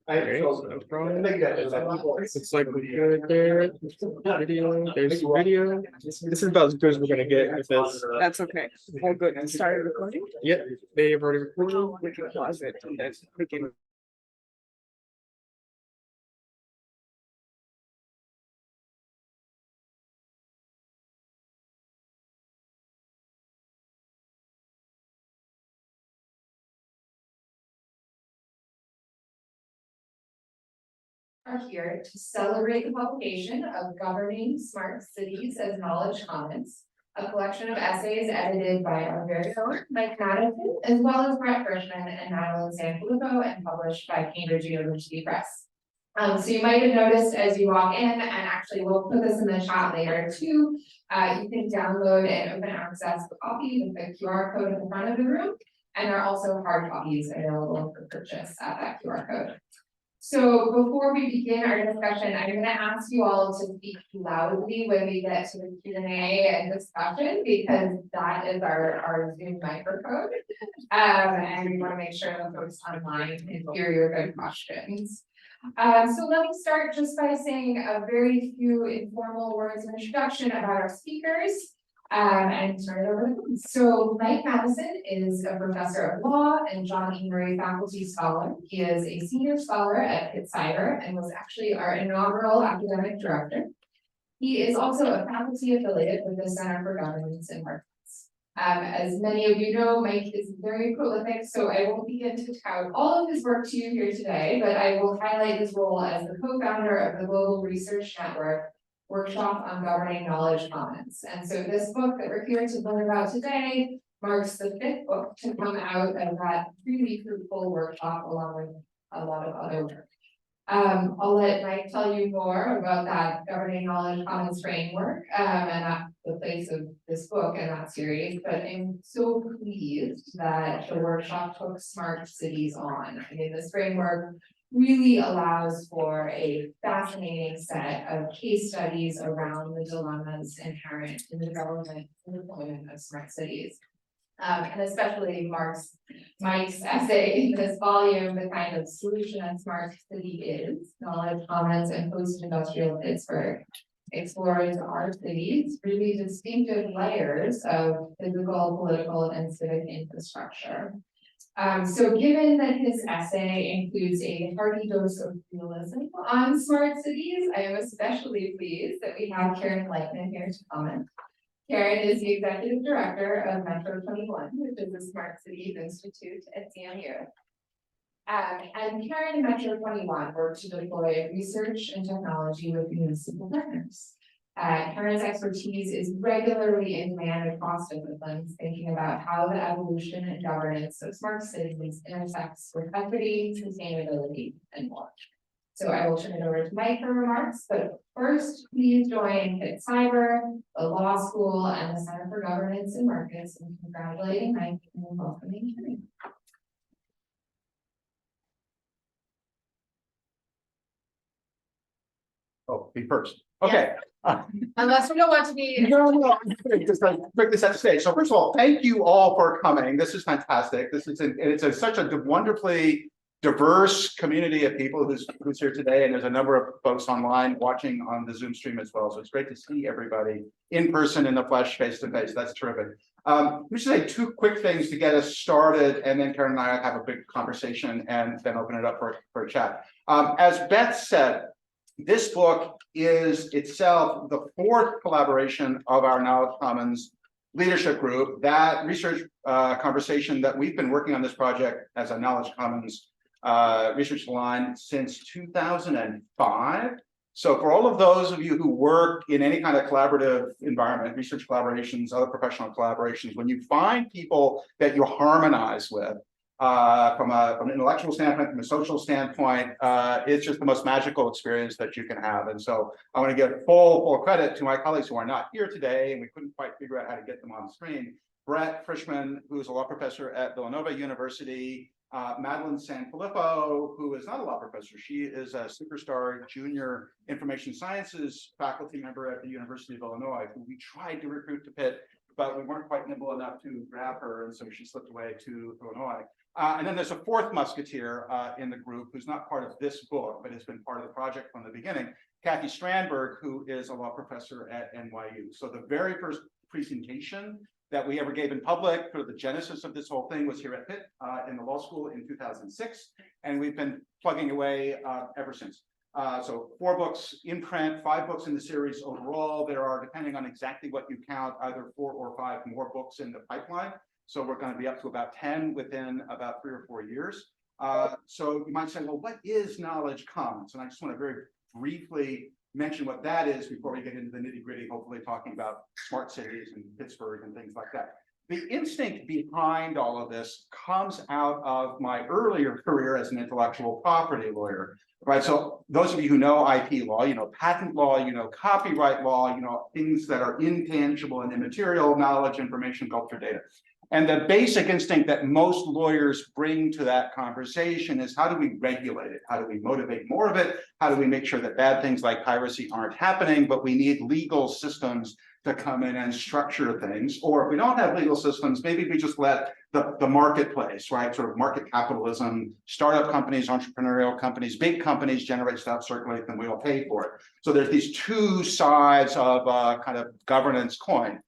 Okay, so no problem. It's like we're good there. Video, there's video. This is about as good as we're gonna get with this. That's okay. All good. You started recording? Yep, they've already recorded. We can pause it and then we can. Are here to celebrate the publication of Governing Smart Cities as Knowledge Commons, a collection of essays edited by our very own Mike Madison, as well as Brett Frischmann and Madelyn Rose Sanfilippo, and published by Cambridge University Press. So you might have noticed as you walk in, and actually we'll put this in the chat later too, you can download and open access a copy with the QR code at the front of the room, and there are also hard copies available for purchase at that QR code. So before we begin our discussion, I'm going to ask you all to speak loudly when we get to the Q&A and discussion, because that is our Zoom microphone. And we want to make sure the folks online can hear your good questions. So let me start just by saying a very few informal words of introduction about our speakers. And turn it over to them. So Mike Madison is a professor of law and John E. Murray faculty scholar. He is a senior scholar at Pitt and was actually our inaugural academic director. He is also a faculty affiliate with the Center for Governance and Markets. As many of you know, Mike is very prolific, so I won't begin to tout all of his work to you here today, but I will highlight his role as the co-founder of the Global Research Network workshop on governing knowledge commons. And so this book that we're here to learn about today marks the 5th book to come out of that really fruitful workshop, along with a lot of other work. I'll let Mike tell you more about that governing knowledge commons framework and that's the place of this book and that series, but I'm so pleased that the workshop took smart cities on. I mean, this framework really allows for a fascinating set of case studies around the dilemmas inherent in the development and deployment of smart cities. And especially Mike's essay in this volume, the kind of solution that smart city is, knowledge commons and post-industrial Pittsburgh, explores our cities, really distinctive layers of physical, political, and civic infrastructure. So given that his essay includes a hearty dose of realism on smart cities, I am especially pleased that we have Karen Lightman here to comment. Karen is the executive director of Metro 21, which is a smart cities institute at CMU. And Karen and Metro 21 work to deploy research and technology with municipal partners. Karen's expertise is regularly in demand across disciplines, thinking about how the evolution and governance of smart cities intersects with equity, sustainability, and more. So I will turn it over to Mike for remarks, but first, please join Pitt Cyber, the Law School, and the Center for Governance and Markets in congratulating Mike and welcoming Karen. Oh, be first. Okay. Unless we don't want to be. No, just like quickly set the stage. So first of all, thank you all for coming. This is fantastic. This is such a wonderfully diverse community of people who's here today, and there's a number of folks online watching on the Zoom stream as well. So it's great to see everybody in person, in the flesh, face to face. That's terrific. Let me just say 2 quick things to get us started, and then Karen and I have a big conversation, and then open it up for a chat. As Beth said, this book is itself the 4th collaboration of our Knowledge Commons leadership group. That research conversation that we've been working on this project as a Knowledge Commons research line since 2005. So for all of those of you who work in any kind of collaborative environment, research collaborations, other professional collaborations, when you find people that you harmonize with, from an intellectual standpoint, from a social standpoint, it's just the most magical experience that you can have. And so I want to give full credit to my colleagues who are not here today, and we couldn't quite figure out how to get them on the screen. Brett Frischmann, who is a law professor at Villanova University, Madelyn Sanfilippo, who is not a law professor. She is a superstar junior information sciences faculty member at the University of Illinois, who we tried to recruit to Pitt but we weren't quite nimble enough to grab her, and so she slipped away to Illinois. And then there's a fourth musketeer in the group who's not part of this book, but has been part of the project from the beginning, Kathy Strandberg, who is a law professor at NYU. So the very first presentation that we ever gave in public for the genesis of this whole thing was here at Pitt in the law school in 2006, and we've been plugging away ever since. So 4 books in print, 5 books in the series overall. There are, depending on exactly what you count, either 4 or 5 more books in the pipeline. So we're going to be up to about 10 within about 3 or 4 years. So you might say, well, what is knowledge commons? And I just want to very briefly mention what that is before we get into the nitty-gritty, hopefully talking about smart cities and Pittsburgh and things like that. The instinct behind all of this comes out of my earlier career as an intellectual property lawyer, right? So those of you who know IP law, you know patent law, you know copyright law, you know things that are intangible and immaterial, knowledge, information, culture, data. And the basic instinct that most lawyers bring to that conversation is, how do we regulate it? How do we motivate more of it? How do we make sure that bad things like piracy aren't happening? But we need legal systems to come in and structure things. Or if we don't have legal systems, maybe we just let the marketplace, right? Sort of market capitalism, startup companies, entrepreneurial companies, big companies generate stuff, circulate them, we all pay for it. So there's these two sides of kind of governance coin,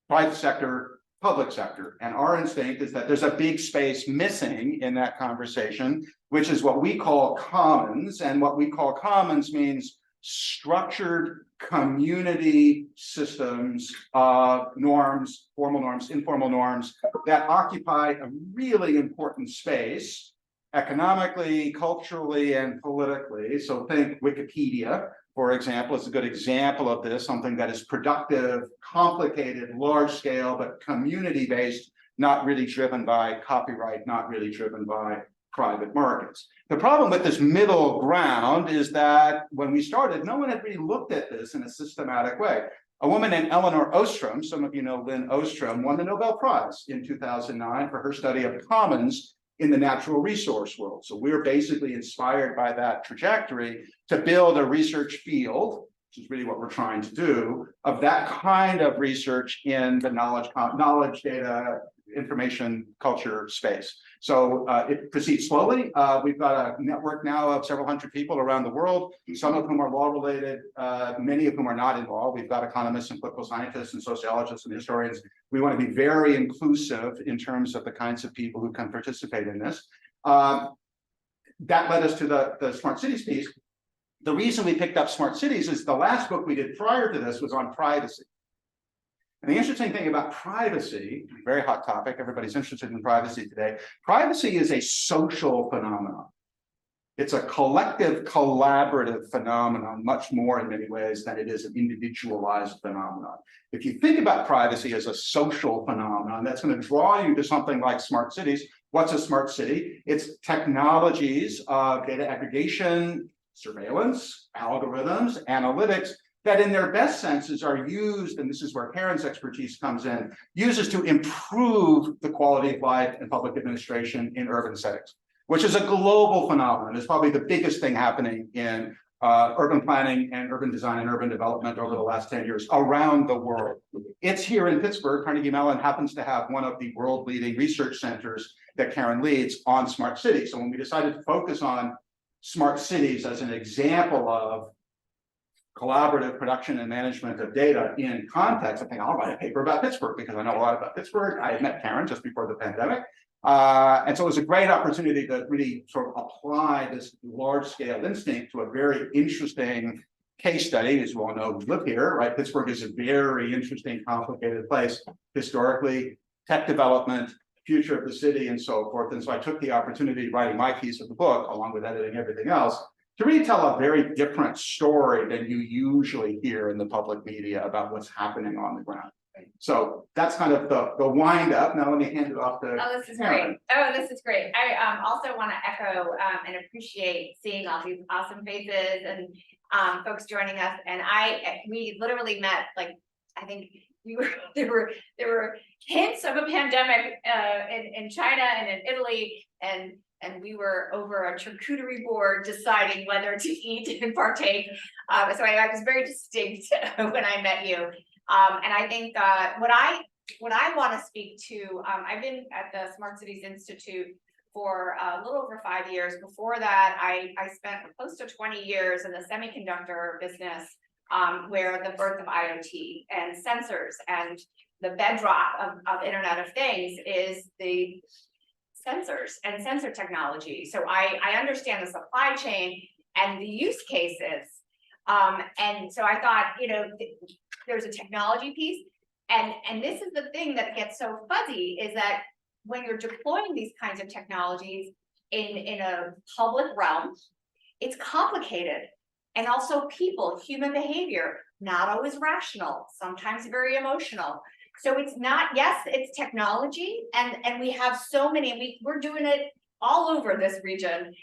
private sector, public sector. And our instinct is that there's a big space missing in that conversation, which is what we call commons. And what we call commons means structured community systems of norms, formal norms, informal norms that occupy a really important space economically, culturally, and politically. So think Wikipedia, for example, is a good example of this, something that is productive, complicated, large scale, but community-based, not really driven by copyright, not really driven by private markets. The problem with this middle ground is that when we started, no one had really looked at this in a systematic way. A woman named Elinor Ostrom, some of you know Lynn Ostrom, won the Nobel Prize in 2009 for her study of commons in the natural resource world. So we're basically inspired by that trajectory to build a research field, which is really what we're trying to do, of that kind of research in the knowledge data, information, culture space. So it proceeds slowly. We've got a network now of several hundred people around the world, some of whom are law related, many of whom are not in law. We've got economists and political scientists and sociologists and historians. We want to be very inclusive in terms of the kinds of people who can participate in this. That led us to the smart cities piece. The reason we picked up smart cities is the last book we did prior to this was on privacy. And the interesting thing about privacy, very hot topic, everybody's interested in privacy today. Privacy is a social phenomenon. It's a collective, collaborative phenomenon, much more in many ways than it is an individualized phenomenon. If you think about privacy as a social phenomenon, that's going to draw you to something like smart cities. What's a smart city? It's technologies of data aggregation, surveillance, algorithms, analytics, that in their best senses are used, and this is where Karen's expertise comes in, uses to improve the quality of life and public administration in urban settings, which is a global phenomenon. It's probably the biggest thing happening in urban planning and urban design and urban development over the last 10 years around the world. It's here in Pittsburgh. Carnegie Mellon happens to have one of the world-leading research centers that Karen leads on smart cities. So when we decided to focus on smart cities as an example of collaborative production and management of data in context, I think I'll write a paper about Pittsburgh because I know a lot about Pittsburgh. I had met Karen just before the pandemic. And so it was a great opportunity to really sort of apply this large scale instinct to a very interesting case study. As you all know, we live here, right? Pittsburgh is a very interesting, complicated place historically, tech development, future of the city, and so forth. And so I took the opportunity writing my piece of the book, along with editing everything else, to really tell a very different story than you usually hear in the public media about what's happening on the ground. So that's kind of the wind up. Now let me hand it off to Oh, this is Karen. great. Oh, this is great. I also want to echo and appreciate seeing all these awesome faces and folks joining us. And we literally met, like, I think there were hints of a pandemic in China and in Italy, and we were over a charcuterie board deciding whether to eat and partake. So I was very distinct when I met you. And I think what I what I want to speak to, I've been at the Smart Cities Institute for a little over 5 years. Before that, I spent close to 20 years in the semiconductor business, where the birth of IoT and sensors and the bedrock of Internet of Things is the sensors and sensor technology. So I understand the supply chain and the use cases. And so I thought, there's a technology piece. And this is the thing that gets so fuzzy, is that when you're deploying these kinds of technologies in a public realm, it's complicated. And also people, human behavior, not always rational, sometimes very emotional. So it's not, yes, it's technology, and we have so many, we're doing it all over this region.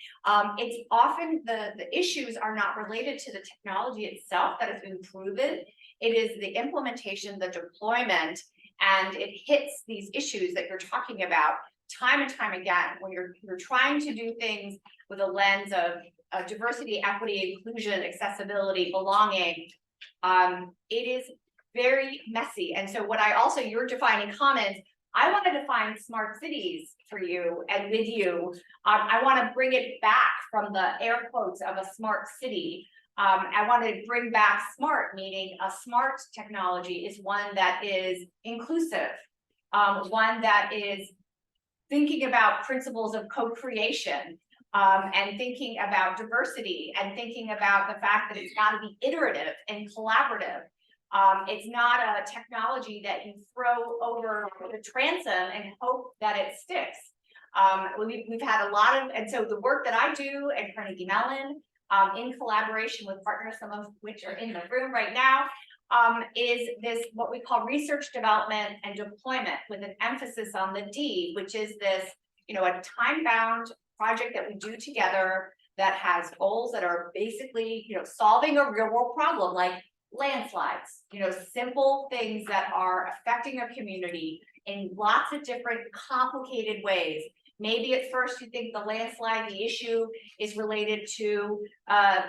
It's often the issues are not related to the technology itself that has been proven. It is the implementation, the deployment, and it hits these issues that you're talking about time and time again when you're trying to do things with a lens of diversity, equity, inclusion, accessibility, belonging. It is very messy. And so what you're defining comments, I want to define smart cities for you and with you. I want to bring it back from the air quotes of a smart city. I want to bring back smart, meaning a smart technology is one that is inclusive, one that is thinking about principles of co-creation, and thinking about diversity, and thinking about the fact that it's got to be iterative and collaborative. It's not a technology that you throw over the transom and hope that it sticks. We've had a lot of, and so the work that I do at Carnegie Mellon, in collaboration with partners, some of which are in the room right now, is this what we call research development and deployment, with an emphasis on the D, which is this, a time-bound project that we do together that has goals that are basically, solving a real-world problem like landslides, simple things that are affecting a community in lots of different complicated ways. Maybe at first you think the landslide, the issue is related to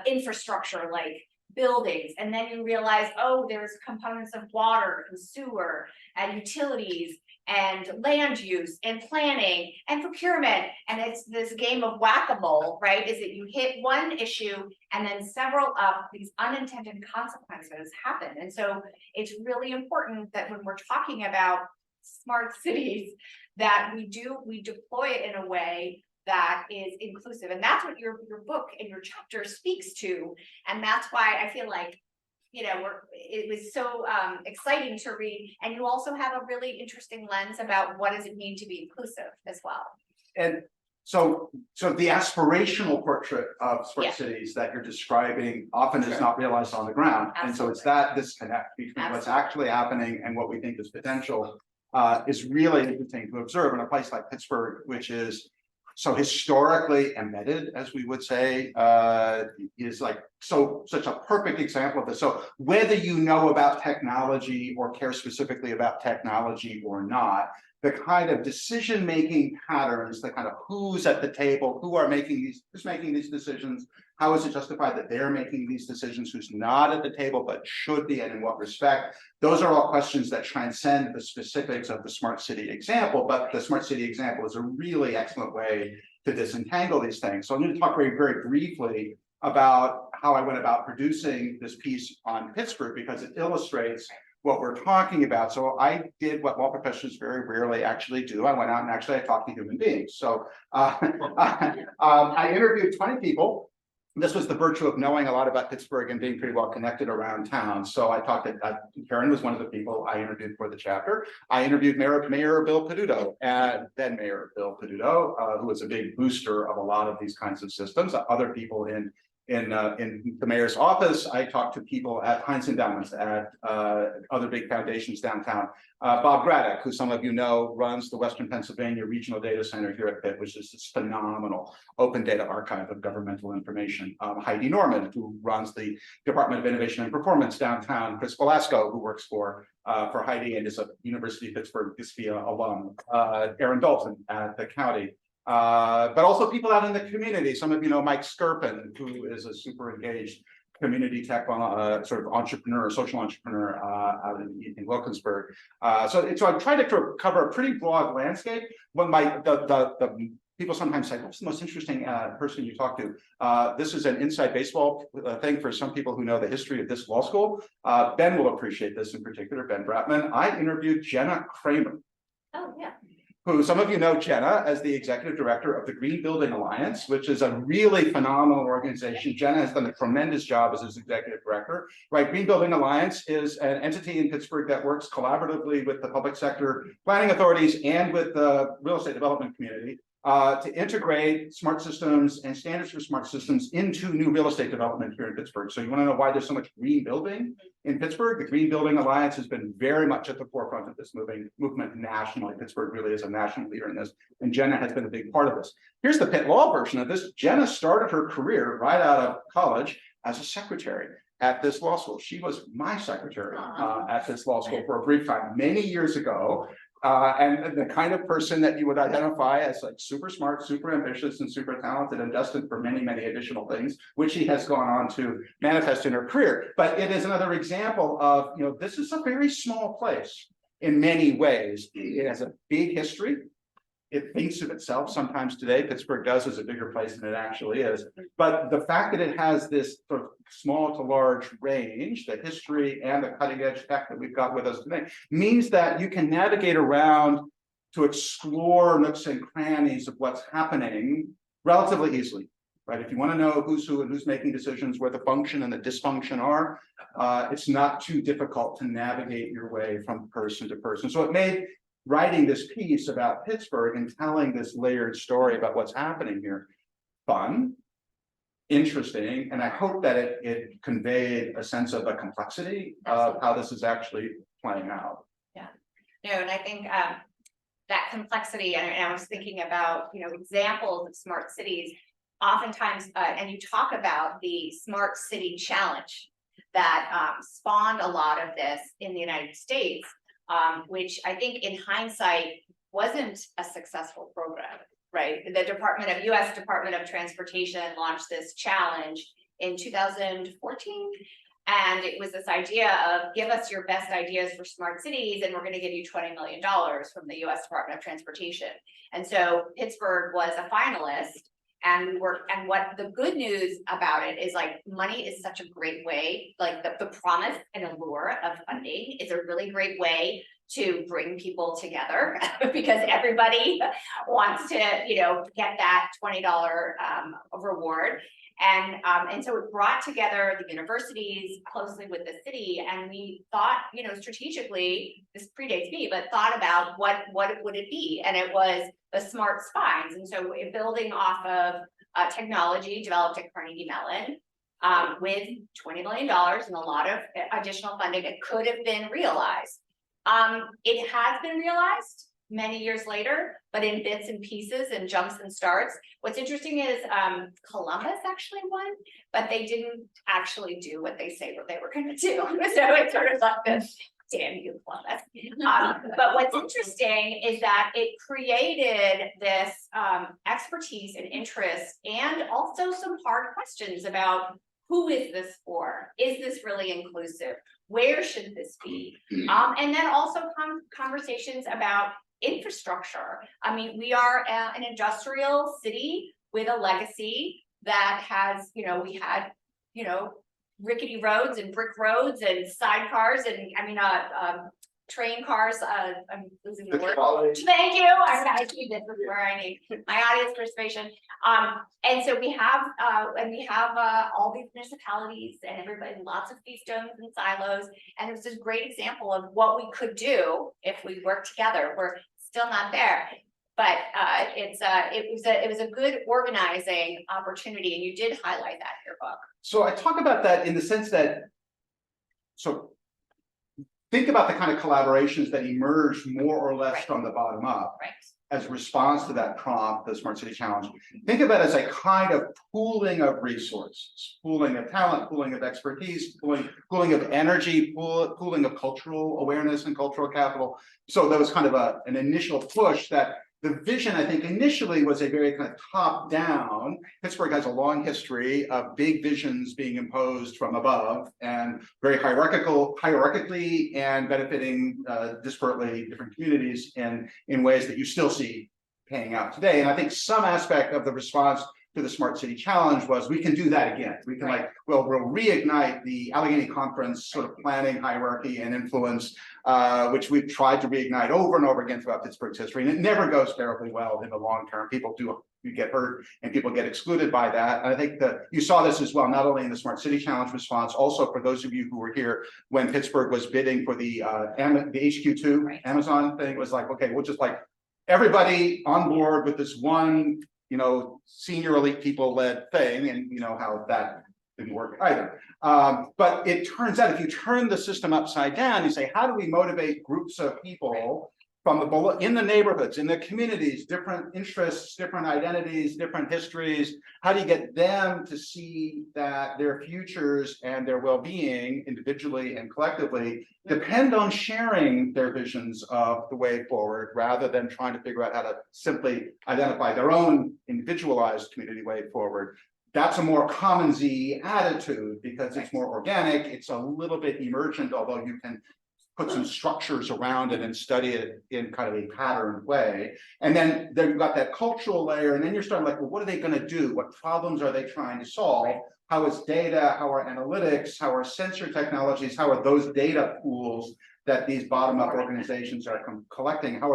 infrastructure like buildings. And then you realize, oh, there's components of water and sewer and utilities and land use and planning and procurement. And it's this game of whack-a-mole, right? Is that you hit one issue and then several of these unintended consequences happen. And so it's really important that when we're talking about smart cities, that we deploy it in a way that is inclusive. And that's what your book and your chapter speaks to. And that's why I feel like, it was so exciting to read. And you also have a really interesting lens about what does it mean to be inclusive as well. And so the aspirational portrait of smart cities that you're describing often is not realized on the ground. Absolutely. And so it's that disconnect between what's actually happening and what we think is potential is really interesting to observe in a place like Pittsburgh, which is so historically embedded, as we would say, is like such a perfect example of this. So whether you know about technology or care specifically about technology or not, the kind of decision-making patterns, the kind of who's at the table, who's making these decisions, how is it justified that they're making these decisions, who's not at the table but should be, and in what respect? Those are all questions that transcend the specifics of the smart city example, but the smart city example is a really excellent way to disentangle these things. So I'm going to talk very, very briefly about how I went about producing this piece on Pittsburgh, because it illustrates what we're talking about. So I did what law professionals very rarely actually do. I went out and I talked to human beings. So I interviewed 20 people. This was the virtue of knowing a lot about Pittsburgh and being pretty well connected around town. So I talked to Karen was one of the people I interviewed for the chapter. I interviewed Mayor Bill Peduto, then Mayor Bill Peduto, who was a big booster of a lot of these kinds of systems. Other people in the mayor's office. I talked to people at Heinz Endowments, at other big foundations downtown. Bob Braddock, who some of you know, runs the Western Pennsylvania Regional Data Center here at Pitt, which is this phenomenal open data archive of governmental information. Heidi Norman, who runs the Department of Innovation and Performance downtown. Chris Velasco, who works for Heidi and is a University of Pittsburgh ISPIA alum. Aaron Dalton at the county. But also people out in the community. Some of you know Mike Skirpin, who is a super engaged community tech sort of entrepreneur, social entrepreneur out in Wilkinsburg. So I tried to cover a pretty broad landscape. When the people sometimes say, "What's the most interesting person you talk to?" This is an inside baseball thing for some people who know the history of this law school. Ben will appreciate this in particular. Ben Bratman. I interviewed Jenna Kramer. Oh, yeah. Who some of you know Jenna as the executive director of the Green Building Alliance, which is a really phenomenal organization. Jenna has done a tremendous job as its executive director, right? Green Building Alliance is an entity in Pittsburgh that works collaboratively with the public sector planning authorities and with the real estate development community to integrate smart systems and standards for smart systems into new real estate development here in Pittsburgh. So you want to know why there's so much green building in Pittsburgh? The Green Building Alliance has been very much at the forefront of this movement nationally. Pittsburgh really is a national leader in this, and Jenna has been a big part of this. Here's the Pitt Law version of this. Jenna started her career right out of college as a secretary at this law school. She was my secretary at this law school for a brief time many years ago. And the kind of person that you would identify as like super smart, super ambitious, and super talented, and destined for many, many additional things, which she has gone on to manifest in her career. But it is another example of, this is a very small place in many ways. It has a big history. It thinks of itself sometimes today. Pittsburgh does as a bigger place than it actually is. But the fact that it has this sort of small to large range, the history and the cutting edge tech that we've got with us today, means that you can navigate around to explore nooks and crannies of what's happening relatively easily, right? If you want to know who's who and who's making decisions, where the function and the dysfunction are, it's not too difficult to navigate your way from person to person. So it made writing this piece about Pittsburgh and telling this layered story about what's happening here fun, interesting, and I hope that it conveyed a sense of the complexity of how this is actually playing out. Yeah, no, and I think that complexity, and I was thinking about, examples of smart cities, oftentimes, and you talk about the Smart City Challenge that spawned a lot of this in the United States. Which I think in hindsight wasn't a successful program, right? The US Department of Transportation launched this challenge in 2014. And it was this idea of give us your best ideas for smart cities, and we're going to give you $20 million from the US Department of Transportation. And so Pittsburgh was a finalist. And what the good news about it is, like, money is such a great way, like the promise and allure of funding is a really great way to bring people together because everybody wants to, get that $20 reward. And so it brought together the universities closely with the city, and we thought, strategically, this predates me, but thought about what would it be, and it was the smart spines. And so building off of technology developed at Carnegie Mellon with $20 million and a lot of additional funding, it could have been realized. It has been realized many years later, but in bits and pieces and jumps and starts. What's interesting is Columbus actually won, but they didn't actually do what they say what they were going to do. So it's sort of like this, damn you, Columbus. But what's interesting is that it created this expertise and interest, and also some hard questions about who is this for? Is this really inclusive? Where should this be? And then also conversations about infrastructure. I mean, we are an industrial city with a legacy that has, we had, rickety roads and brick roads and sidecars and train cars. I'm losing the word. Thank you. I see this is where I need my audience participation. And so we have all these municipalities and everybody, lots of fiefdoms and silos. And it was this great example of what we could do if we work together. We're still not there, but it was a good organizing opportunity, and you did highlight that in your book. So I talk about that in the sense that, think about the kind of collaborations that emerged more or less from the bottom up as a response to that prompt, the Smart City Challenge. Think of it as a kind of pooling of resources, pooling of talent, pooling of expertise, pooling of energy, pooling of cultural awareness and cultural capital. So there was kind of an initial push that The vision, I think, initially was a very kind of top-down. Pittsburgh has a long history of big visions being imposed from above and very hierarchically and benefiting disparately different communities in ways that you still see paying out today. And I think some aspect of the response to the Smart City Challenge was we can do that again. We can we'll reignite the Allegheny Conference sort of planning hierarchy and influence, which we've tried to reignite over and over again throughout Pittsburgh's history. And it never goes terribly well in the long term. People you get hurt and people get excluded by that. And I think that you saw this as well, not only in the Smart City Challenge response, also for those of you who were here when Pittsburgh was bidding for the HQ2 Amazon thing. It was like, okay, we'll just everybody on board with this one, senior elite people led thing, and how that didn't work either. But it turns out if you turn the system upside down, you say, how do we motivate groups of people from in the neighborhoods, in the communities, different interests, different identities, different histories? How do you get them to see that their futures and their well-being individually and collectively depend on sharing their visions of the way forward, rather than trying to figure out how to simply identify their own individualized community way forward? That's a more common-y attitude because it's more organic, it's a little bit emergent, although you can put some structures around it and study it in kind of a patterned way. And then you've got that cultural layer, and then you're starting well, what are they going to do? What problems are they trying to solve? How is data, how are analytics, how are sensor technologies, how are those data pools that these bottom-up organizations are collecting? How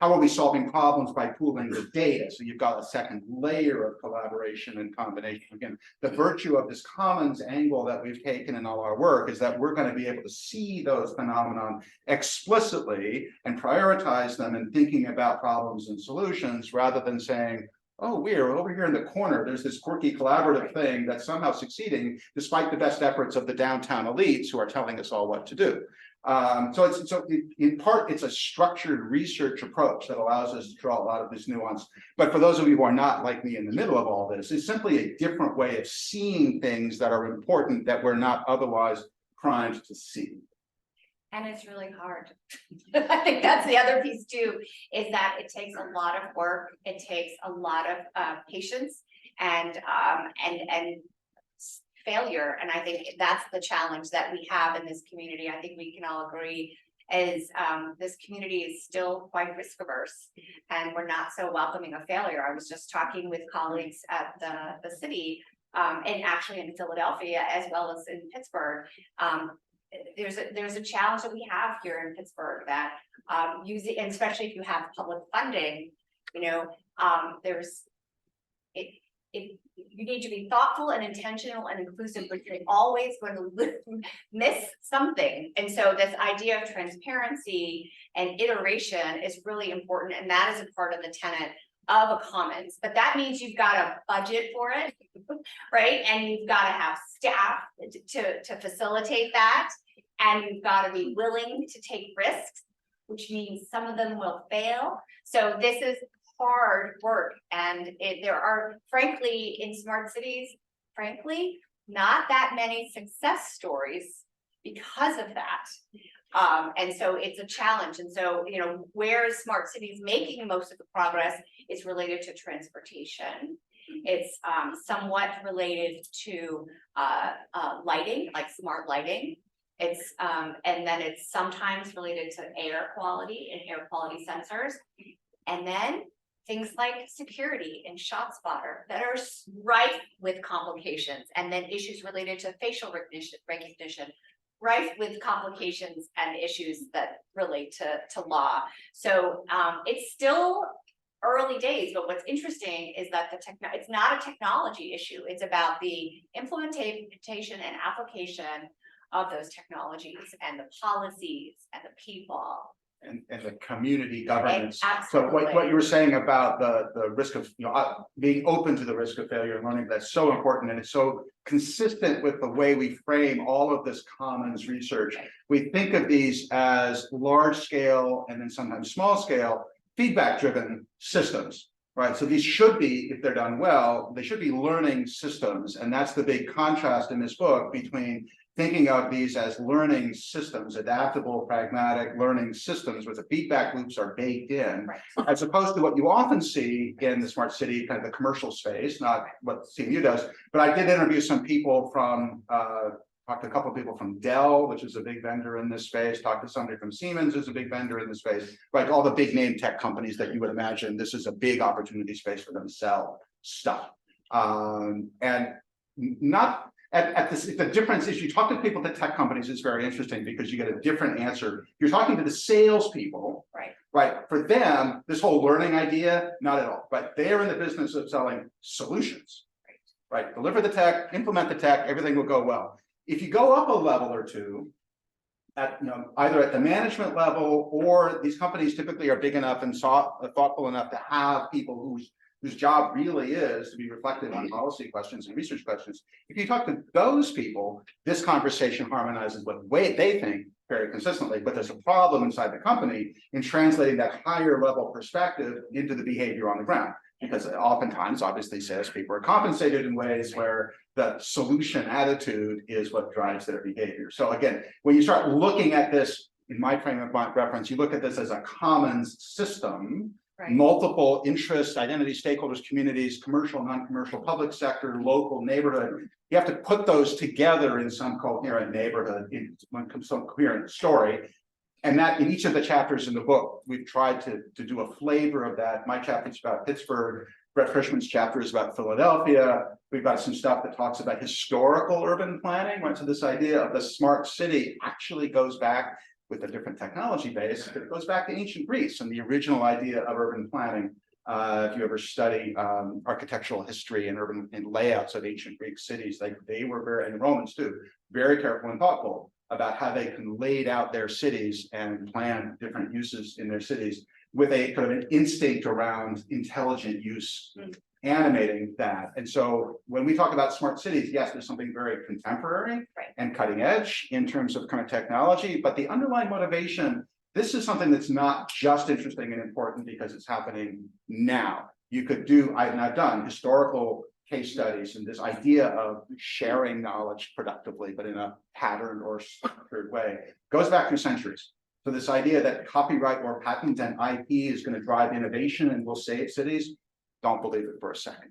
are we solving problems by pooling the data? So you've got a second layer of collaboration and combination. Again, the virtue of this commons angle that we've taken in all our work is that we're going to be able to see those phenomenon explicitly and prioritize them in thinking about problems and solutions, rather than saying, oh, we're over here in the corner, there's this quirky collaborative thing that's somehow succeeding despite the best efforts of the downtown elites who are telling us all what to do. So in part, it's a structured research approach that allows us to draw a lot of this nuance. But for those of you who are not like me in the middle of all this, it's simply a different way of seeing things that are important that we're not otherwise primed to see. And it's really hard. I think that's the other piece too, is that it takes a lot of work. It takes a lot of patience and failure. And I think that's the challenge that we have in this community. I think we can all agree is this community is still quite risk averse, and we're not so welcoming of failure. I was just talking with colleagues at the city and actually in Philadelphia as well as in Pittsburgh. There's a challenge that we have here in Pittsburgh that using, and especially if you have public funding, you need to be thoughtful and intentional and inclusive, but you're always going to miss something. And so this idea of transparency and iteration is really important, and that is a part of the tenet of a commons. But that means you've got a budget for it, right? And you've got to have staff to facilitate that, and you've got to be willing to take risks, which means some of them will fail. So this is hard work, and there are, frankly, in smart cities, not that many success stories because of that. And so it's a challenge. And so, where smart cities making most of the progress is related to transportation. It's somewhat related to lighting, like smart lighting. It's and then it's sometimes related to air quality and air quality sensors. And then things like security and ShotSpotter that are rife with complications, and then issues related to facial recognition, rife with complications and issues that relate to law. So it's still early days, but what's interesting is that it's not a technology issue. It's about the implementation and application of those technologies and the policies and the people. And the community governance. Absolutely. So what you were saying about the risk of being open to the risk of failure and learning, that's so important, and it's so consistent with the way we frame all of this commons research. We think of these as large scale and then sometimes small scale feedback driven systems, right? So these should be, if they're done well, they should be learning systems, and that's the big contrast in this book between thinking of these as learning systems, adaptable, pragmatic learning systems where the feedback loops are baked in, Right. as opposed to what you often see in the smart city, kind of the commercial space, not what CMU does. But I did interview some people from, talked to a couple of people from Dell, which is a big vendor in this space, talked to somebody from Siemens, who's a big vendor in this space, right? All the big name tech companies that you would imagine, this is a big opportunity space for them to sell stuff. And not at this, the difference is you talk to people at tech companies, it's very interesting because you get a different answer. You're talking to the salespeople, Right. right? For them, this whole learning idea, not at all, but they're in the business of selling solutions, right? Deliver the tech, implement the tech, everything will go well. If you go up a level or two, at, either at the management level, or these companies typically are big enough and thoughtful enough to have people whose job really is to be reflective on policy questions and research questions. If you talk to those people, this conversation harmonizes what way they think very consistently, but there's a problem inside the company in translating that higher level perspective into the behavior on the ground. Because oftentimes, obviously, salespeople are compensated in ways where the solution attitude is what drives their behavior. So again, when you start looking at this, in my frame of reference, you look at this as a commons system, Right. multiple interests, identity, stakeholders, communities, commercial, non-commercial, public sector, local, neighborhood. You have to put those together in some coherent neighborhood, in some coherent story. And that in each of the chapters in the book, we've tried to do a flavor of that. My chapter is about Pittsburgh. Brett Frischmann's chapter is about Philadelphia. We've got some stuff that talks about historical urban planning, right? So this idea of the smart city actually goes back with a different technology base, but it goes back to ancient Greece and the original idea of urban planning. If you ever study architectural history and urban and layouts of ancient Greek cities, they were very, and Romans too, very careful and thoughtful about how they can lay out their cities and plan different uses in their cities with a kind of an instinct around intelligent use, animating that. And so when we talk about smart cities, yes, there's something very contemporary and cutting edge in terms of current technology, but the underlying motivation, this is something that's not just interesting and important because it's happening now. You could do, I've done historical case studies and this idea of sharing knowledge productively, but in a patterned or structured way, goes back through centuries. So this idea that copyright or patent and IP is going to drive innovation and will save cities, don't believe it for a second.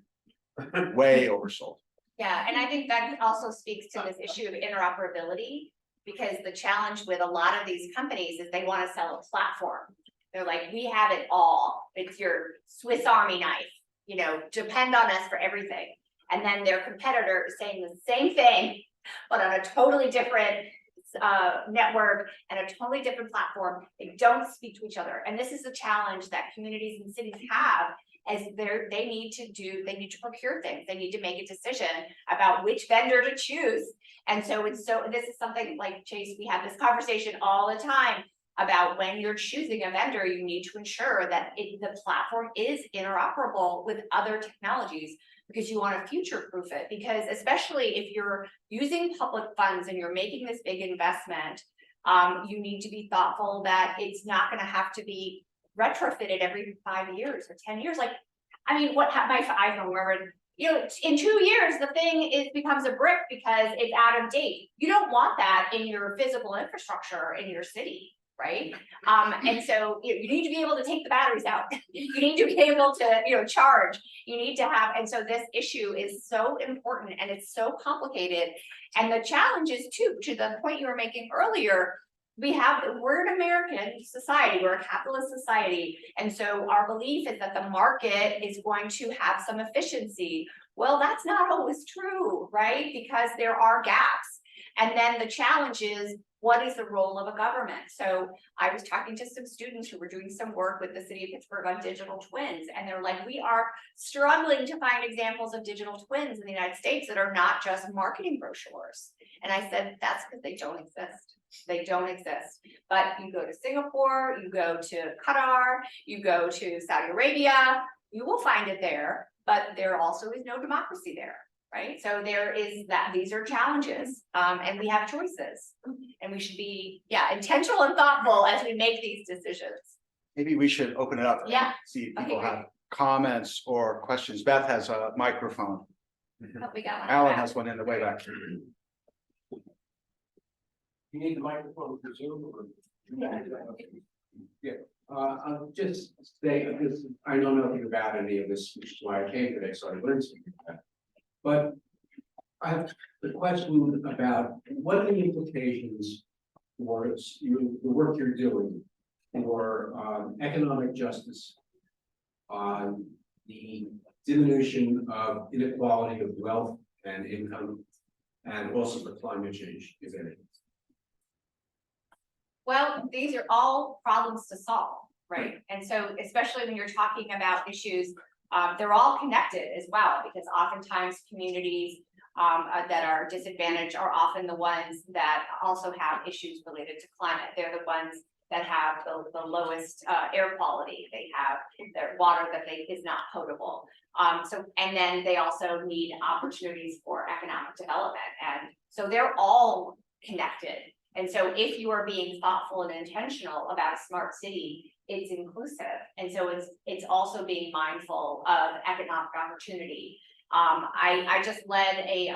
Way oversold. Yeah, and I think that also speaks to this issue of interoperability, because the challenge with a lot of these companies is they want to sell a platform. They're like, we have it all. It's your Swiss Army knife. Depend on us for everything. And then their competitor is saying the same thing, but on a totally different network and a totally different platform. They don't speak to each other. And this is the challenge that communities and cities have, as they need to procure things. They need to make a decision about which vendor to choose. And so this is something like, Chase, we have this conversation all the time about when you're choosing a vendor, you need to ensure that the platform is interoperable with other technologies, because you want to future-proof it. Because especially if you're using public funds and you're making this big investment, you need to be thoughtful that it's not going to have to be retrofitted every 5 years or 10 years. Like, I mean, what my iPhone, wherever, in 2 years, the thing becomes a brick because it's out of date. You don't want that in your physical infrastructure in your city. Right. And so you need to be able to take the batteries out. You need to be able to, charge. You need to have. And so this issue is so important and it's so complicated. And the challenge is, too, to the point you were making earlier, we're an American society, we're a capitalist society. And so our belief is that the market is going to have some efficiency. Well, that's not always true, right? Because there are gaps. And then the challenge is, what is the role of a government? So I was talking to some students who were doing some work with the city of Pittsburgh on digital twins. And they're like, we are struggling to find examples of digital twins in the United States that are not just marketing brochures. And I said, that's because they don't exist. They don't exist. But you go to Singapore, you go to Qatar, you go to Saudi Arabia, you will find it there, but there also is no democracy there. Right. So there is that, these are challenges, and we have choices, and we should be, intentional and thoughtful as we make these decisions. Maybe we should open it up. Yeah. See if people have comments or questions. Beth has a microphone. Oh, we got one. Alan has one in the way back. You need the microphone for Zoom or? Yeah, I'll just say, this, I don't know anything about any of this, which is why I came today, so I learned something about it. But I have the question about what are the implications for you, the work you're doing for economic justice on the diminution of inequality of wealth and income, and also for climate change, if any. Well, these are all problems to solve, right? And so especially when you're talking about issues, they're all connected as well, because oftentimes communities that are disadvantaged are often the ones that also have issues related to climate. They're the ones that have the lowest air quality. They have their water that is not potable. And then they also need opportunities for economic development. And so they're all connected. And so if you are being thoughtful and intentional about a smart city, it's inclusive. And so it's also being mindful of economic opportunity. I just led a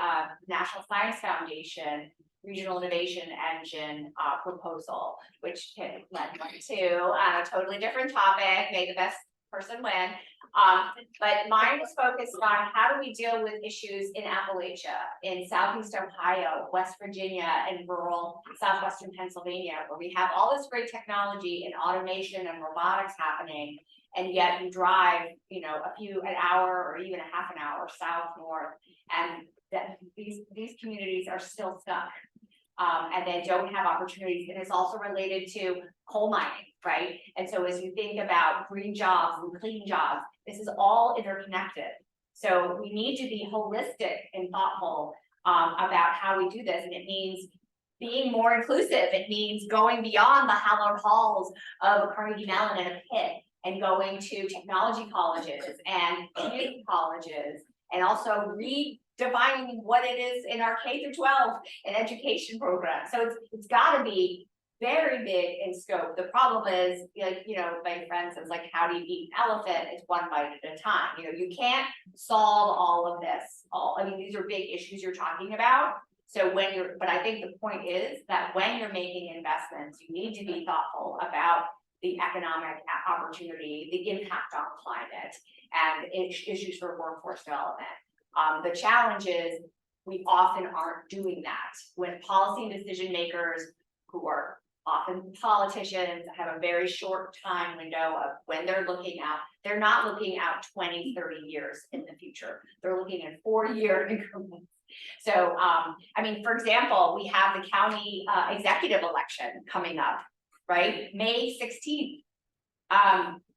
National Science Foundation Regional Innovation Engine proposal, which led to a totally different topic, may the best person win. But mine was focused on how do we deal with issues in Appalachia, in Southeast Ohio, West Virginia, and rural Southwestern Pennsylvania, where we have all this great technology and automation and robotics happening, and yet you drive, an hour or even a half an hour south, north, and that these communities are still stuck. And they don't have opportunities, and it's also related to coal mining, right? And so as you think about green jobs and clean jobs, this is all interconnected. So we need to be holistic and thoughtful about how we do this, and it means being more inclusive. It means going beyond the hallowed halls of a Carnegie Mellon and a Pitt, and going to technology colleges and community colleges, and also redefining what it is in our K through 12 and education program. So it's got to be very big in scope. The problem is, my friend says, like, how do you eat an elephant? It's one bite at a time. You can't solve all of this. These are big issues you're talking about. So but I think the point is that when you're making investments, you need to be thoughtful about the economic opportunity, the impact on climate, and issues for workforce development. The challenge is we often aren't doing that when policy decision makers, who are often politicians, have a very short time window of when they're looking out. They're not looking out 20, 30 years in the future. They're looking at 40-year increments. So, for example, we have the county executive election coming up, right? May 16th.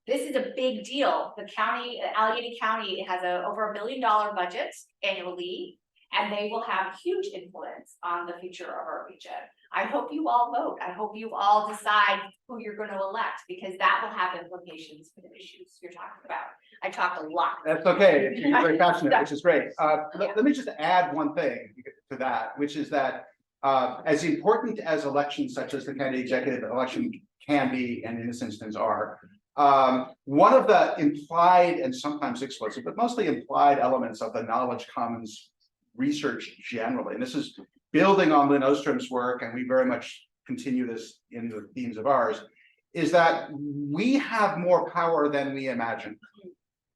This is a big deal. The county, Allegheny County, has over $1 billion budget annually, and they will have huge influence on the future of our region. I hope you all vote. I hope you all decide who you're going to elect, because that will have implications for the issues you're talking about. I talked a lot. That's okay. You're very passionate, which is great. Let me just add one thing to that, which is that as important as elections such as the county executive election can be, and in this instance are, one of the implied and sometimes explicit, but mostly implied elements of the knowledge commons research generally, and this is building on Lynn Ostrom's work, and we very much continue this in the themes of ours, is that we have more power than we imagine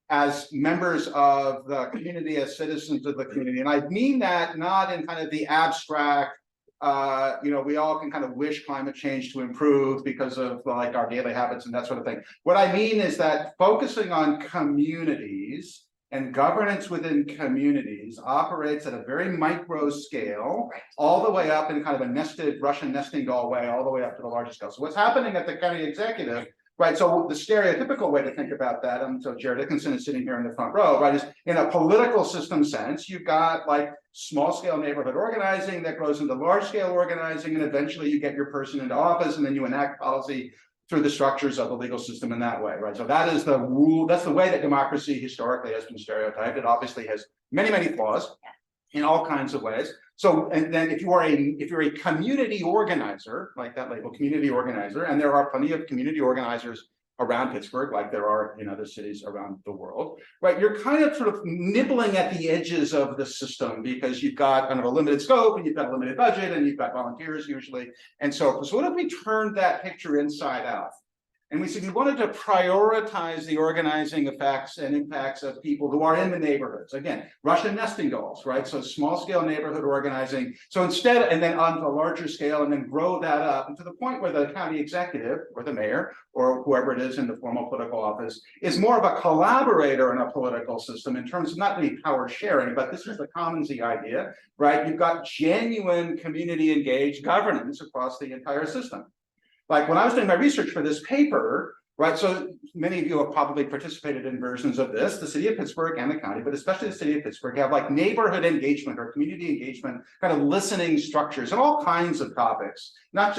as members of the community, as citizens of the community. And I mean that not in kind of the abstract, we all can kind of wish climate change to improve because of like our daily habits and that sort of thing. What I mean is that focusing on communities and governance within communities operates at a very micro scale, all the way up in kind of a nested Russian nesting doll way, all the way up to the largest scale. So what's happening at the county executive, right? So the stereotypical way to think about that, so Jared Dickinson is sitting here in the front row, right? Is in a political system sense, you've got like small scale neighborhood organizing that grows into large scale organizing, and eventually you get your person into office, and then you enact policy through the structures of the legal system in that way, right? So that is the rule, that's the way that democracy historically has been stereotyped. It obviously has many, many flaws in all kinds of ways. So, and then if you're a community organizer, like that label, community organizer, and there are plenty of community organizers around Pittsburgh, like there are in other cities around the world, right? You're kind of sort of nibbling at the edges of the system because you've got kind of a limited scope and you've got a limited budget and you've got volunteers usually. And so what if we turned that picture inside out? And we said we wanted to prioritize the organizing effects and impacts of people who are in the neighborhoods. Again, Russian nesting dolls, right? So small scale neighborhood organizing. So instead, and then on a larger scale, and then grow that up and to the point where the county executive or the mayor or whoever it is in the formal political office is more of a collaborator in a political system in terms of not really power sharing, but this is the commonsy idea, right? You've got genuine community engaged governance across the entire system. Like when I was doing my research for this paper, right? So many of you have probably participated in versions of this, the city of Pittsburgh and the county, but especially the city of Pittsburgh have like neighborhood engagement or community engagement, kind of listening structures and all kinds of topics, not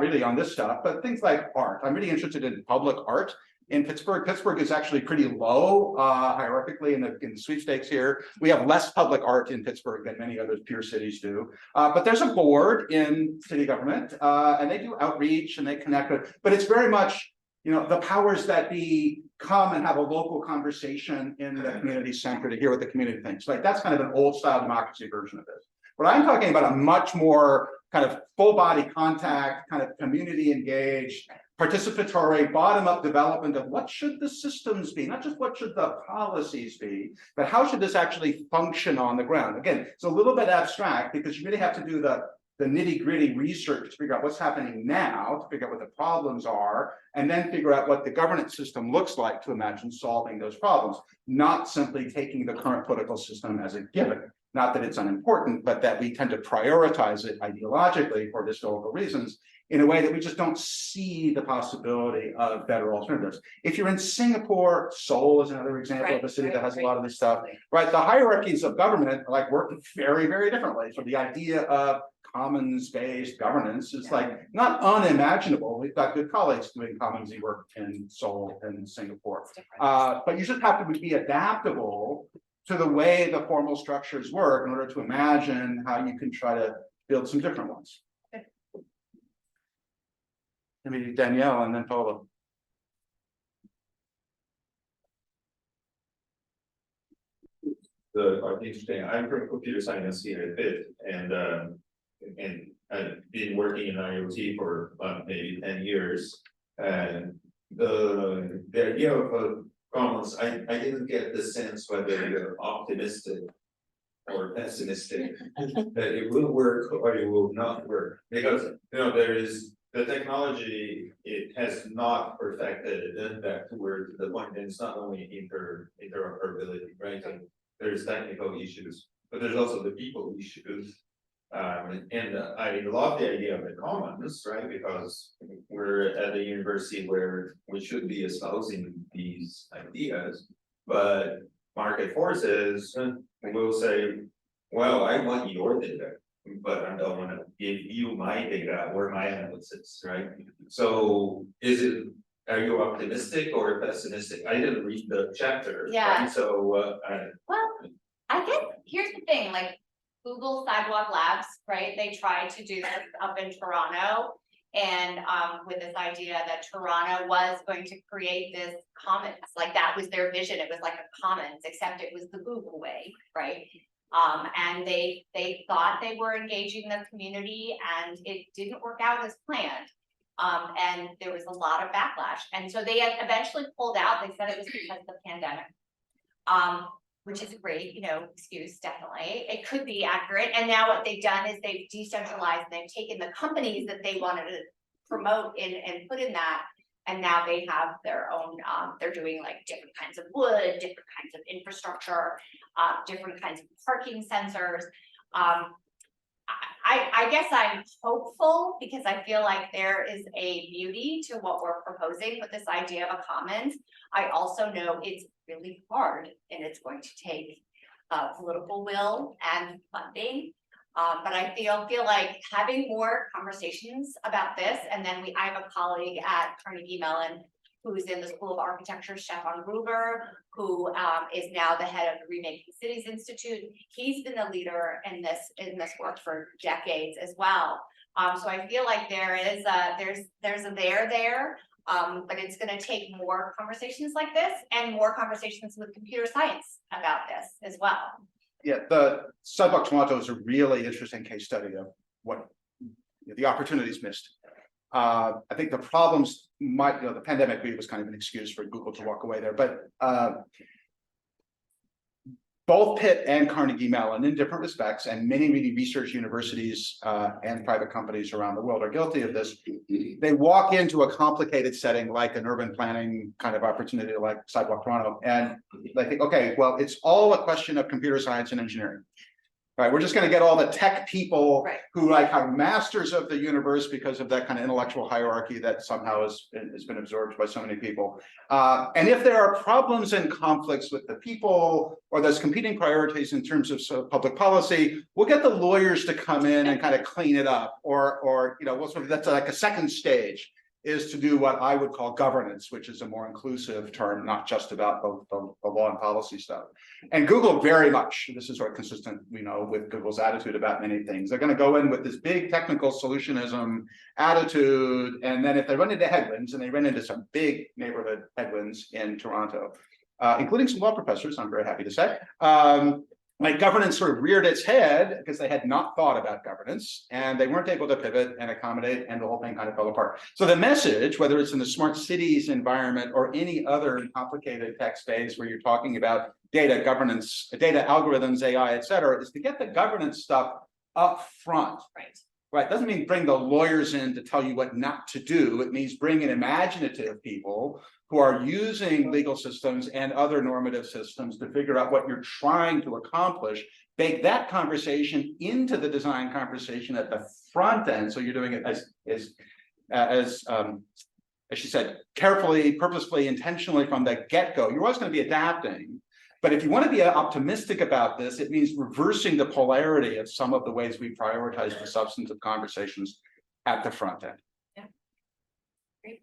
really on this stuff, but things like art. I'm really interested in public art in Pittsburgh. Pittsburgh is actually pretty low hierarchically in the sweepstakes here. We have less public art in Pittsburgh than many other peer cities do. But there's a board in city government and they do outreach and they connect with, but it's very much, you know, the powers that be come and have a local conversation in the community center to hear what the community thinks. Like that's kind of an old style democracy version of this. But I'm talking about a much more kind of full body contact, kind of community engaged, participatory, bottom-up development of what should the systems be, not just what should the policies be, but how should this actually function on the ground? Again, it's a little bit abstract because you really have to do the nitty-gritty research to figure out what's happening now, to figure out what the problems are, and then figure out what the governance system looks like to imagine solving those problems, not simply taking the current political system as a given. Not that it's unimportant, but that we tend to prioritize it ideologically for historical reasons in a way that we just don't see the possibility of better alternatives. If you're in Singapore, Seoul is another example of a city that has a lot of this stuff, right? The hierarchies of government like work very, very differently. So the idea of commons-based governance is like not unimaginable. We've got good colleagues doing commonsy work in Seoul and Singapore. But you just have to be adaptable to the way the formal structures work in order to imagine how you can try to build some different ones. Maybe Danielle and then Paula. Interesting. I'm from computer science here at Pitt, and I've been working in IoT for maybe 10 years. And the idea of commons, I didn't get the sense whether you're optimistic or pessimistic that it will work or it will not work, because there is the technology, it has not perfected that towards the point, and it's not only interoperability, right? And there's technical issues, but there's also the people issues. I love the idea of the commons, right? Because we're at a university where we should be espousing these ideas, but market forces will say, well, I want your data, but I don't want to give you my data or my analysis, right? So are you optimistic or pessimistic? I didn't read the chapter. Yeah. Right? So well, I guess here's the thing, like Google Sidewalk Labs, right? They tried to do this up in Toronto, and with this idea that Toronto was going to create this commons, like that was their vision. It was like a commons, except it was the Google way, right? And they thought they were engaging the community, and it didn't work out as planned. And there was a lot of backlash, and so they had eventually pulled out. They said it was because of the pandemic. Which is a great, excuse, definitely. It could be accurate. And now what they've done is they've decentralized and they've taken the companies that they wanted to promote in and put in that. And now they have their own, they're doing like different kinds of wood, different kinds of infrastructure, different kinds of parking sensors. I guess I'm hopeful because I feel like there is a beauty to what we're proposing with this idea of a commons. I also know it's really hard and it's going to take political will and funding. But I feel like having more conversations about this, and then I have a colleague at Carnegie Mellon who's in the School of Architecture, Stefan Gruber, who is now the head of the Remaking Cities Institute. He's been a leader in this work for decades as well. So I feel like there's a there. But it's gonna take more conversations like this and more conversations with computer science about this as well. Yeah, the Sidewalk Toronto is a really interesting case study of what the opportunities missed. I think the problems might, the pandemic was kind of an excuse for Google to walk away there, but both Pitt and Carnegie Mellon, in different respects, and many research universities and private companies around the world are guilty of this. They walk into a complicated setting like an urban planning kind of opportunity like Sidewalk Toronto, and they think, okay, well, it's all a question of computer science and engineering. Right, we're just going to get all the tech people who like are masters of the universe because of that kind of intellectual hierarchy that somehow has been absorbed by so many people. And if there are problems and conflicts with the people, or there's competing priorities in terms of public policy, we'll get the lawyers to come in and kind of clean it up, or that's like a second stage, is to do what I would call governance, which is a more inclusive term, not just about the law and policy stuff. And Google very much, this is sort of consistent, with Google's attitude about many things. They're going to go in with this big technical solutionism attitude, and then if they run into headwinds, and they ran into some big neighborhood headwinds in Toronto, including some law professors, I'm very happy to say, like governance sort of reared its head because they had not thought about governance, and they weren't able to pivot and accommodate, and the whole thing kind of fell apart. So the message, whether it's in the smart cities environment or any other complicated tech space where you're talking about data governance, data algorithms, AI, et cetera, is to get the governance stuff up front. Right, doesn't mean bring the lawyers in to tell you what not to do. It means bring in imaginative people who are using legal systems and other normative systems to figure out what you're trying to accomplish. Bake that conversation into the design conversation at the front end, so you're doing it as she said, carefully, purposefully, intentionally from the get-go. You're always going to be adapting. But if you want to be optimistic about this, it means reversing the polarity of some of the ways we prioritize the substantive conversations at the front end. Yeah. Great.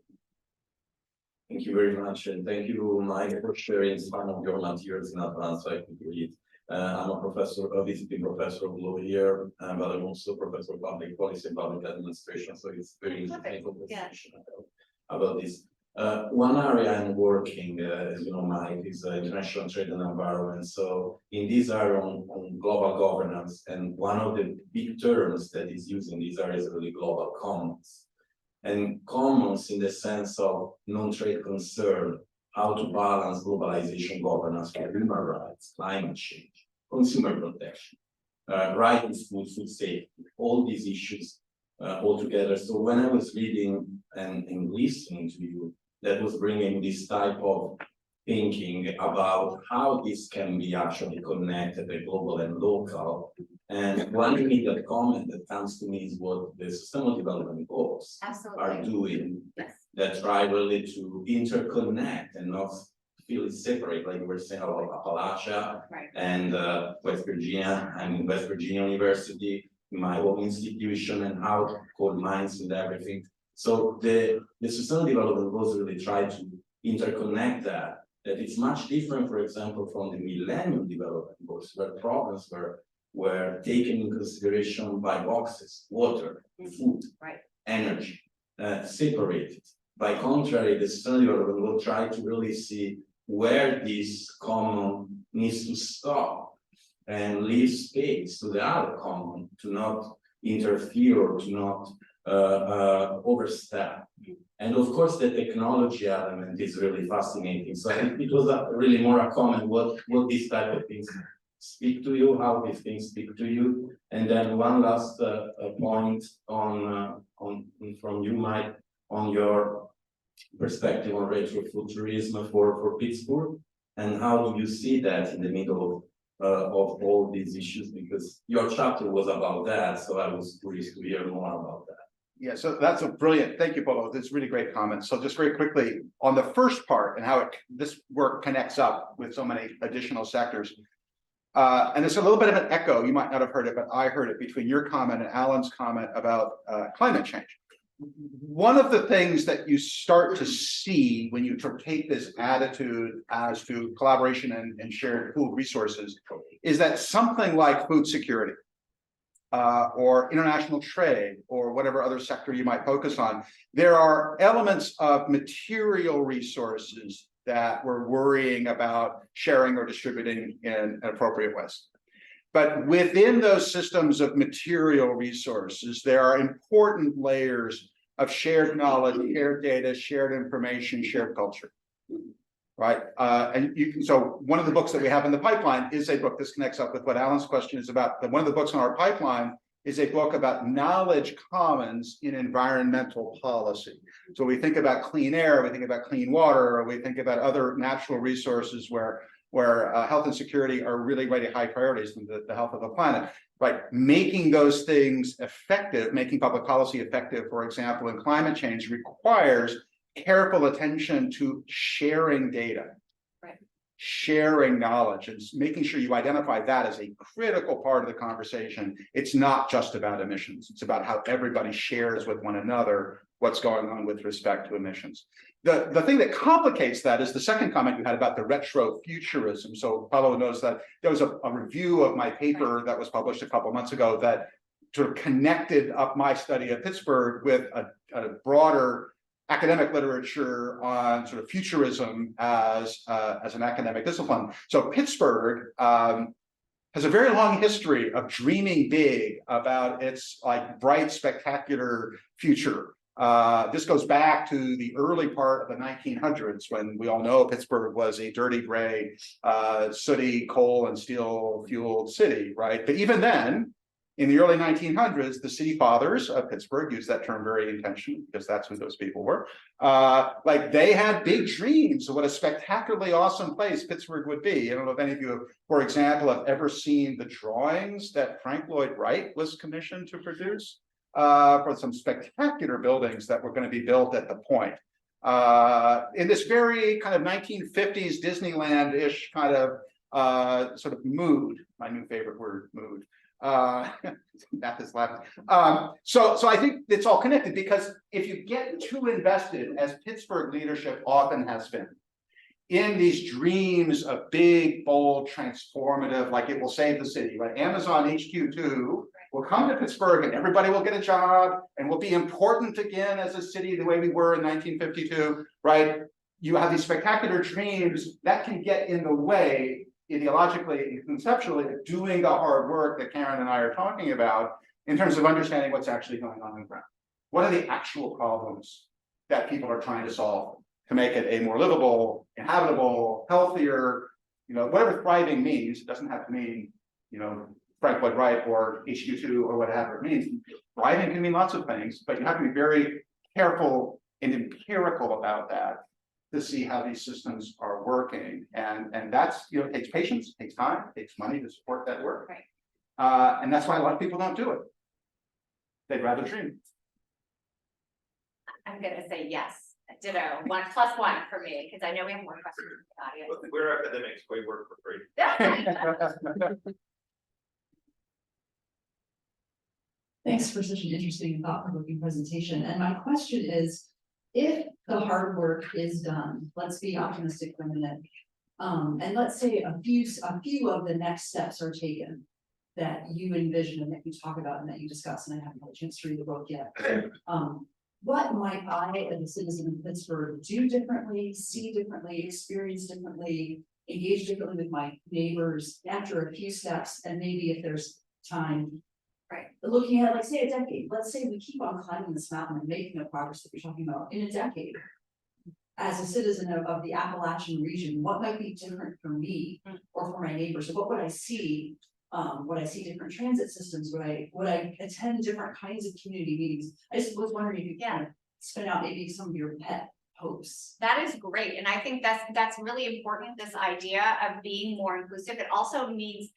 Thank you very much, and thank you, Mike, for sharing some of your materials in advance so I could read. I'm a visiting professor of law here, but I'm also a professor of public policy and public administration, so it's very interesting conversation about this. One area I'm working, as you know, Mike, is international trade and environment. So in this area on global governance, and one of the big terms that is used in this area is really global commons. And commons in the sense of non-trade concern, how to balance globalization governance for human rights, climate change, consumer protection, right in food safety, all these issues all together. So when I was reading and listening to you, that was bringing this type of thinking about how this can be actually connected at global and local. And one immediate comment that comes to me is what the Sustainable Development Goals are doing, that try really to interconnect and not feel separate, like we were saying about Appalachia and West Virginia. I'm in West Virginia University, my own institution, and how coal mines and everything. So the Sustainable Development Goals really try to interconnect that it's much different, for example, from the Millennium Development Goals, where problems were taken in consideration by boxes, water, food, energy, separated. By contrary, the Sustainable Development Goals try to really see where this common needs to stop and leave space to the other common to not interfere or to not overstep. And of course, the technology element is really fascinating. So it was really more a comment what these type of things speak to you, how these things speak to you. And then one last point on from you, Mike, on your perspective on retrofuturism for Pittsburgh, and how do you see that in the middle of all these issues? Because your chapter was about that, so I was curious to hear more about that. Yeah, so that's a brilliant, thank you, Polo. That's really great comments. So just very quickly on the first part and how this work connects up with so many additional sectors. And there's a little bit of an echo, you might not have heard it, but I heard it between your comment and Alan's comment about climate change. One of the things that you start to see when you take this attitude as to collaboration and shared pooled resources is that something like food security or international trade, or whatever other sector you might focus on. There are elements of material resources that we're worrying about sharing or distributing in appropriate ways. But within those systems of material resources, there are important layers of shared knowledge, shared data, shared information, shared culture. Right. And you can, so one of the books that we have in the pipeline is a book. This connects up with what Alan's question is about. But one of the books in our pipeline is a book about knowledge commons in environmental policy. So we think about clean air, we think about clean water, or we think about other natural resources where health and security are really very high priorities in the health of the planet. Right, making those things effective, making public policy effective, for example, in climate change, requires careful attention to sharing data, right, sharing knowledge, and making sure you identify that as a critical part of the conversation. It's not just about emissions. It's about how everybody shares with one another what's going on with respect to emissions. The thing that complicates that is the second comment you had about the retrofuturism. So Pablo knows that there was a review of my paper that was published a couple months ago that sort of connected up my study of Pittsburgh with a broader academic literature on sort of futurism as an academic discipline. So Pittsburgh has a very long history of dreaming big about its like bright, spectacular future. This goes back to the early part of the 1900s, when we all know Pittsburgh was a dirty, gray, sooty, coal and steel fueled city, right? But even then, in the early 1900s, the city fathers of Pittsburgh used that term very intentionally because that's who those people were. Like they had big dreams of what a spectacularly awesome place Pittsburgh would be. I don't know if any of you, for example, have ever seen the drawings that Frank Lloyd Wright was commissioned to produce for some spectacular buildings that were going to be built at the point. In this very kind of 1950s Disneyland-ish kind of sort of mood, my new favorite word, mood. That is laughing. So I think it's all connected, because if you get too invested, as Pittsburgh leadership often has been, in these dreams of big, bold, transformative, like it will save the city, right? Amazon HQ2 will come to Pittsburgh and everybody will get a job and will be important again as a city the way we were in 1952, right? You have these spectacular dreams that can get in the way ideologically and conceptually of doing the hard work that Karen and I are talking about in terms of understanding what's actually going on the ground. What are the actual problems that people are trying to solve to make it a more livable, inhabitable, healthier, whatever thriving means. It doesn't have to mean, Frank Lloyd Wright or HQ2 or whatever it means. Thriving can mean lots of things, but you have to be very careful and empirical about that to see how these systems are working. And that's, it takes patience, it takes time, it takes money to support that work. Right. And that's why a lot of people don't do it. They'd rather dream. I'm gonna say yes, ditto, 1+1 for me, because I know we have more questions in the audience. We're academics, we work for free. Thanks for such an interesting and thought-provoking presentation. And my question is, if the hard work is done, let's be optimistic for a minute. And let's say a few of the next steps are taken that you envision and that you talk about and that you discuss, and I haven't had a chance to read the book yet. What might I, as a citizen of Pittsburgh, do differently, see differently, experience differently, engage differently with my neighbors after a few steps, and maybe if there's time, right, looking at, like, say, a decade. Let's say we keep on climbing this mountain and making the progress that you're talking about in a decade. As a citizen of the Appalachian region, what might be different for me or for my neighbors? So what would I see? Would I see different transit systems? Would I attend different kinds of community meetings? I just was wondering if you kind of spin out maybe some of your pet hopes. That is great, and I think that's really important. This idea of being more inclusive. It also means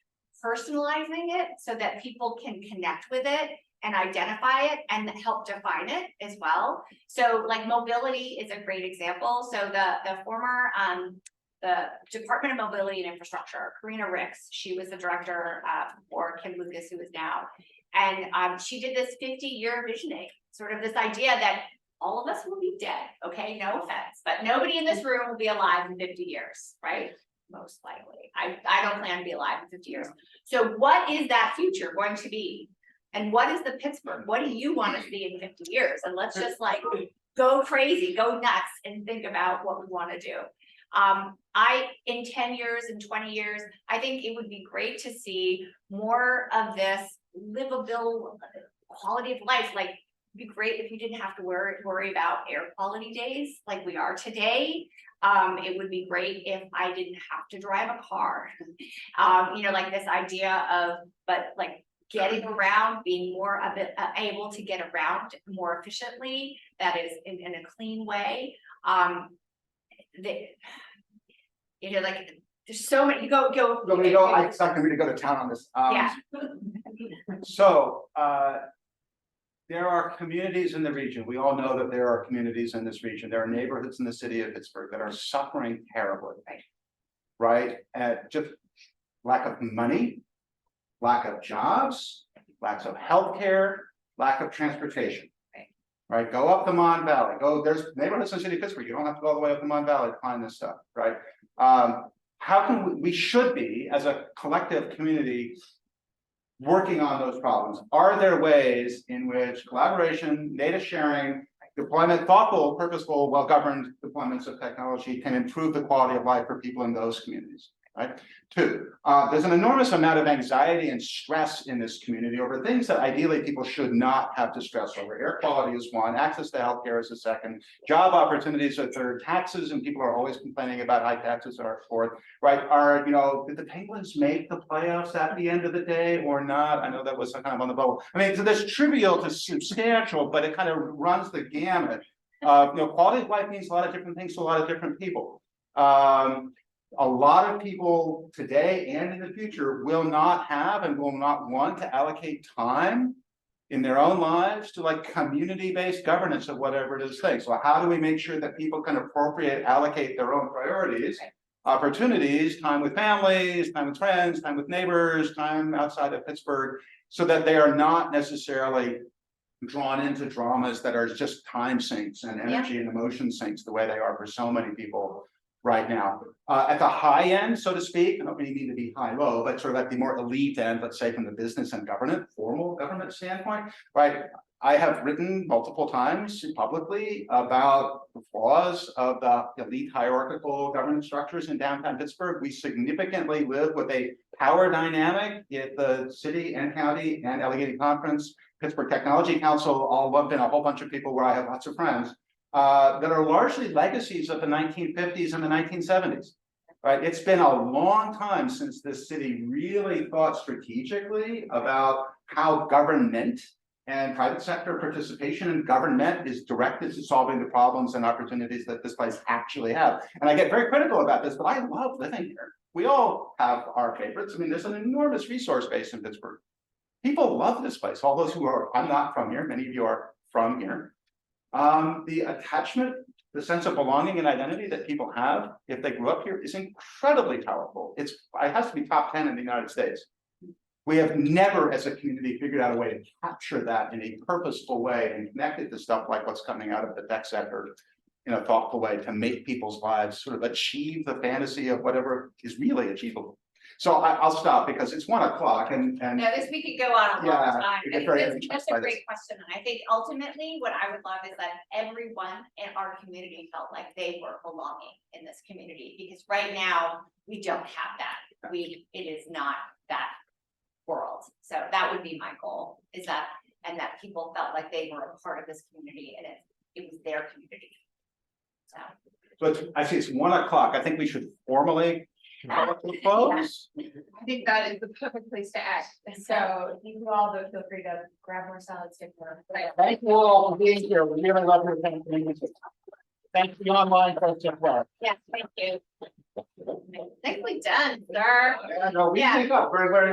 personalizing it so that people can connect with it and identify it and help define it as well. So like mobility is a great example. So the former the Department of Mobility and Infrastructure, Karina Ricks, she was the director for Kim Lucas, who is now, and she did this 50-year visioning, sort of this idea that all of us will be dead, okay, no offense, but nobody in this room will be alive in 50 years, right? Most likely. I don't plan to be alive in 50 years. So what is that future going to be? And what is the Pittsburgh? What do you want to see in 50 years? And let's just like go crazy, go nuts and think about what we want to do. In 10 years and 20 years, I think it would be great to see more of this livable quality of life. Like, it'd be great if you didn't have to worry about air quality days like we are today. It would be great if I didn't have to drive a car. You know, like this idea of, but like getting around, being more of it, able to get around more efficiently, that is in a clean way. You know, like there's so many. Go. I'm not gonna go to town on this. Yeah. So, there are communities in the region. We all know that there are communities in this region. There are neighborhoods in the city of Pittsburgh that are suffering terribly. Right? Just lack of money, lack of jobs, lack of healthcare, lack of transportation. Right? Go up the Mon Valley. There's neighborhoods in the city of Pittsburgh. You don't have to go all the way up the Mon Valley to find this stuff, right? How can we should be, as a collective community, working on those problems? Are there ways in which collaboration, data sharing, deployment, thoughtful, purposeful, well-governed deployments of technology can improve the quality of life for people in those communities? Right? Two, there's an enormous amount of anxiety and stress in this community over things that ideally people should not have to stress over. Air quality is one, access to healthcare is a second, job opportunities are third, taxes, and people are always complaining about high taxes are fourth, right? Did the Penguins make the playoffs at the end of the day or not? I know that was kind of on the bubble. I mean, so that's trivial to substantial, but it kind of runs the gamut. Quality of life means a lot of different things to a lot of different people. A lot of people today and in the future will not have and will not want to allocate time in their own lives to like community-based governance of whatever it is thing. So how do we make sure that people can allocate their own priorities, opportunities, time with families, time with friends, time with neighbors, time outside of Pittsburgh, so that they are not necessarily drawn into dramas that are just time sinks and energy and emotion sinks the way they are for so many people right now. At the high end, so to speak, I don't really mean to be high-low, but sort of at the more elite end, let's say from the business and formal government standpoint, right? I have written multiple times publicly about the flaws of the elite hierarchical governance structures in downtown Pittsburgh. We significantly live with a power dynamic at the city and county and Allegheny Conference, Pittsburgh Technology Council, all lumped in a whole bunch of people where I have lots of friends. That are largely legacies of the 1950s and the 1970s, right? It's been a long time since this city really thought strategically about how government and private sector participation in government is directed to solving the problems and opportunities that this place actually have. And I get very critical about this, but I love living here. We all have our favorites. I mean, there's an enormous resource base in Pittsburgh. People love this place. All those who are, I'm not from here, many of you are from here. The attachment, the sense of belonging and identity that people have if they grew up here is incredibly powerful. It has to be top 10 in the United States. We have never as a community figured out a way to capture that in a purposeful way and connect it to stuff like what's coming out of the tech sector in a thoughtful way to make people's lives sort of achieve the fantasy of whatever is really achievable. So I'll stop because it's 1 o'clock and No, we could go on a long time. we get very That's a great question. And I think ultimately what I would love is that everyone in our community felt like they were belonging in this community, because right now we don't have that. It is not that world. So that would be my goal, is that, and that people felt like they were a part of this community and it was their community. So I see it's 1 o'clock. I think we should formally call it to a close. I think that is the perfect place to act. So you all feel free to grab more salad, stick more. Thank you all for being here. We really love your attention. Thanks to the online folks as well. Yes, thank you. Nicely done, sir. We think up very, very